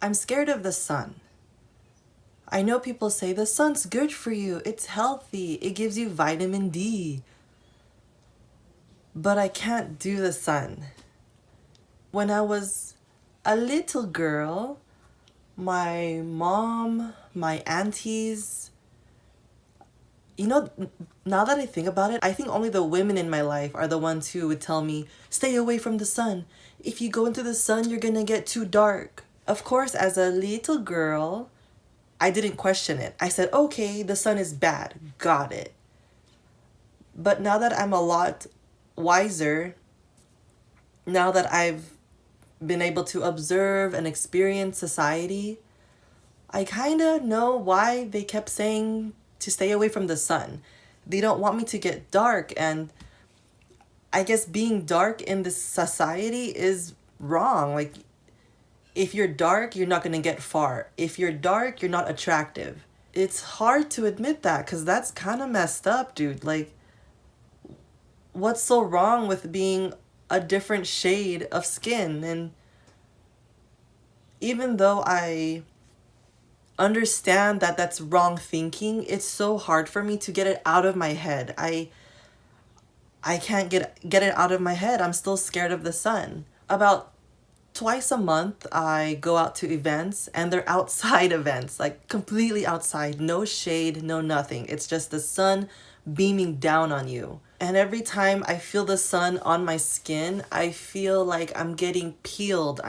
I'm scared of the sun. I know people say the sun's good for you, it's healthy, it gives you vitamin D. But I can't do the sun. When I was a little girl, my mom, my aunties, now that I think about it, I think only the women in my life are the ones who would tell me, stay away from the sun. If you go into the sun, you're gonna get too dark. Of course, as a little girl, I didn't question it. I said, okay, the sun is bad. Got it. But now that I'm a lot wiser, now that I've been able to observe and experience society, I kind of know why they kept saying to stay away from the sun. They don't want me to get dark, and I guess being dark in this society is wrong. Like, if you're dark, you're not going to get far. If you're dark, you're not attractive. It's hard to admit that because that's kind of messed up, dude. Like, what's so wrong with being a different shade of skin? And even though I understand that that's wrong thinking, it's so hard for me to get it out of my head. I can't get it out of my head. I'm still scared of the sun. About twice a month I go out to events, and they're outside events, like completely outside, no shade, no nothing. It's just the sun beaming down on you. And every time I feel the sun on my skin, I feel like I'm getting peeled.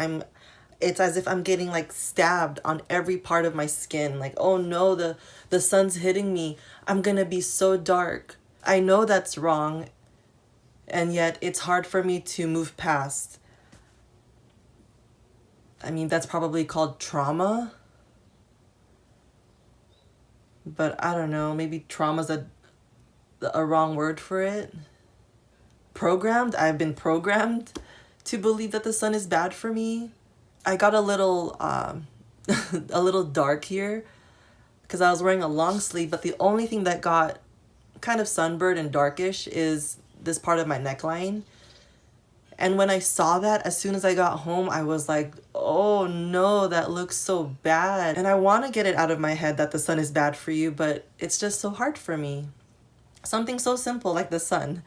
It's as if I'm getting like stabbed on every part of my skin. Like, oh no, the sun's hitting me. I'm gonna be so dark. I know that's wrong, and yet it's hard for me to move past. I mean, that's probably called trauma, but I don't know, maybe trauma's a wrong word for it. Programmed? I've been programmed to believe that the sun is bad for me. I got a little a little dark here because I was wearing a long sleeve, but the only thing that got kind of sunburned and darkish is this part of my neckline. And when I saw that, as soon as I got home, I was like, oh no, that looks so bad. And I want to get it out of my head that the sun is bad for you, but it's just so hard for me. Something so simple like the sun.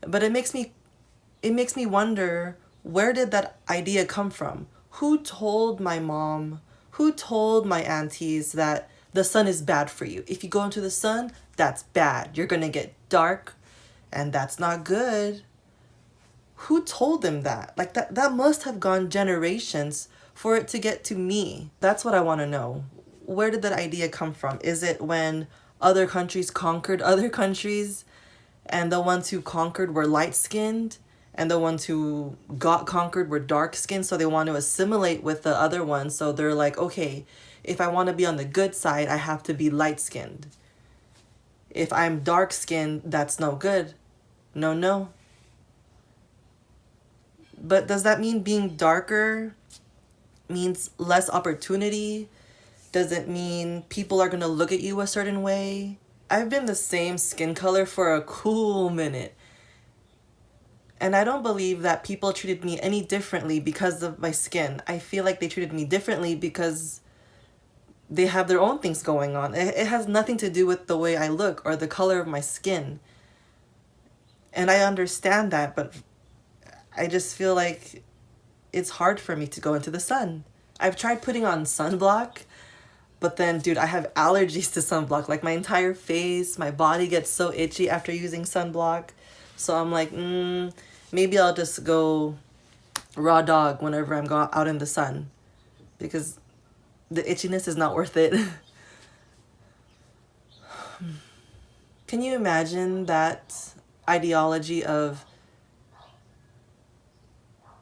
But it makes me wonder, where did that idea come from? Who told my mom, who told my aunties that the sun is bad for you? If you go into the sun, that's bad. You're gonna get dark, and that's not good. Who told them that? Like, that must have gone generations for it to get to me. That's what I want to know. Where did that idea come from? Is it when other countries conquered other countries, and the ones who conquered were light-skinned, and the ones who got conquered were dark-skinned, so they want to assimilate with the other ones, so they're like, okay, if I want to be on the good side, I have to be light-skinned. If I'm dark-skinned, that's no good. No. But does that mean being darker means less opportunity? Does it mean people are going to look at you a certain way? I've been the same skin color for a cool minute. And I don't believe that people treated me any differently because of my skin. I feel like they treated me differently because they have their own things going on. It has nothing to do with the way I look or the color of my skin. And I understand that, but I just feel like it's hard for me to go into the sun. I've tried putting on sunblock, but then, dude, I have allergies to sunblock. Like, my entire face, my body gets so itchy after using sunblock. So I'm like, maybe I'll just go raw dog whenever I'm out in the sun, because the itchiness is not worth it. Can you imagine that ideology of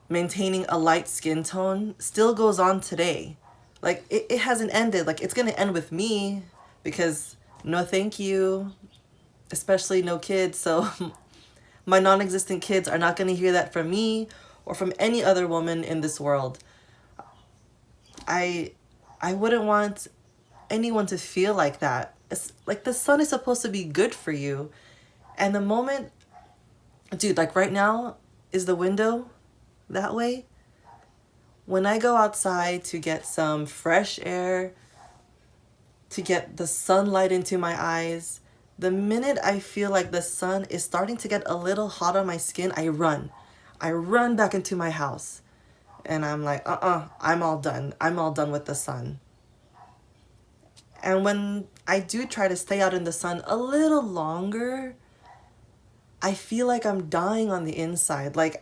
maintaining a light skin tone still goes on today? Like, it hasn't ended. Like, it's gonna end with me, because no thank you, especially no kids. So my non-existent kids are not gonna hear that from me or from any other woman in this world. I wouldn't want anyone to feel like that. It's like, the sun is supposed to be good for you. And the moment, dude, like right now, is the window that way? When I go outside to get some fresh air, to get the sunlight into my eyes, the minute I feel like the sun is starting to get a little hot on my skin, I run. I run back into my house. And I'm like, I'm all done. I'm all done with the sun. And when I do try to stay out in the sun a little longer, I feel like I'm dying on the inside. I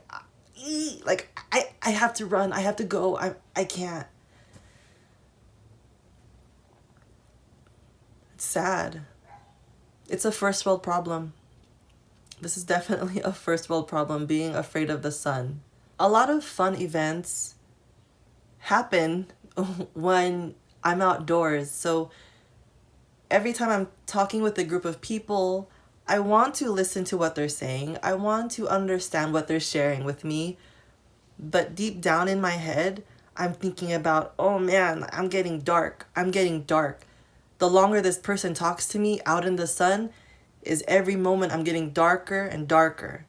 have to run. I have to go. I can't. It's sad. It's a first world problem. This is definitely a first world problem, being afraid of the sun. A lot of fun events happen when I'm outdoors. So every time I'm talking with a group of people, I want to listen to what they're saying. I want to understand what they're sharing with me. But deep down in my head, I'm thinking about, oh man, I'm getting dark. I'm getting dark. The longer this person talks to me out in the sun, is every moment I'm getting darker and darker.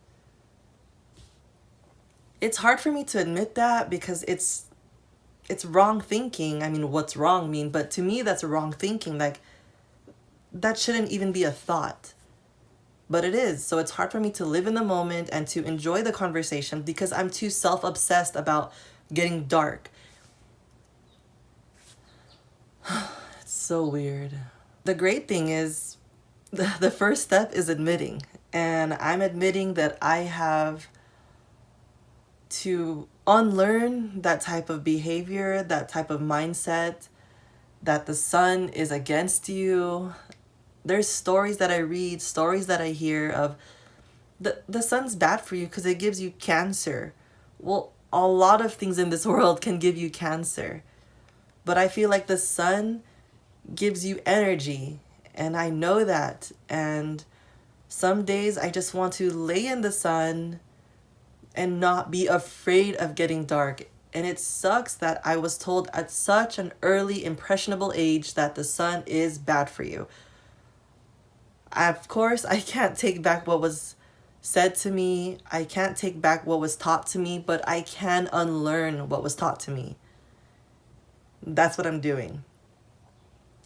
It's hard for me to admit that because it's wrong thinking. I mean, what's wrong mean? But to me, that's wrong thinking. Like, that shouldn't even be a thought. But it is. So it's hard for me to live in the moment and to enjoy the conversation because I'm too self-obsessed about getting dark. It's so weird. The great thing is the first step is admitting. And I'm admitting that I have to unlearn that type of behavior, that type of mindset, that the sun is against you. There's stories that I read, stories that I hear of the sun's bad for you because it gives you cancer. Well, a lot of things in this world can give you cancer. But I feel like the sun gives you energy, and I know that. And some days I just want to lay in the sun and not be afraid of getting dark. And it sucks that I was told at such an early, impressionable age that the sun is bad for you. Of course, I can't take back what was said to me. I can't take back what was taught to me, but I can unlearn what was taught to me. That's what I'm doing.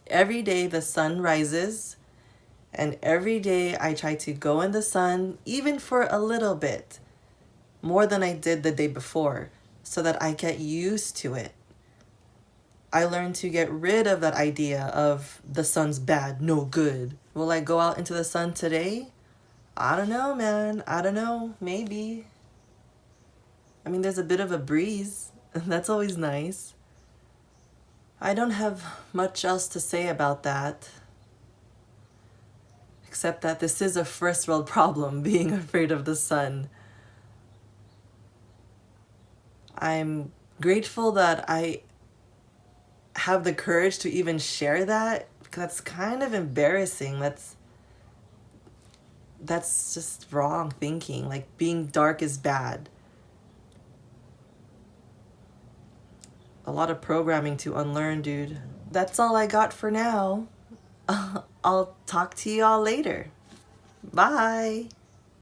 Every day the sun rises, and every day I try to go in the sun, even for a little bit, more than I did the day before, so that I get used to it. I learned to get rid of that idea of the sun's bad, no good. Will I go out into the sun today? I don't know, man. I don't know. Maybe. I mean, there's a bit of a breeze. That's always nice. I don't have much else to say about that. Except that this is a first world problem, being afraid of the sun. I'm grateful that I have the courage to even share that, because that's kind of embarrassing. That's just wrong thinking. Like, being dark is bad. A lot of programming to unlearn, dude. That's all I got for now. I'll talk to y'all later. Bye.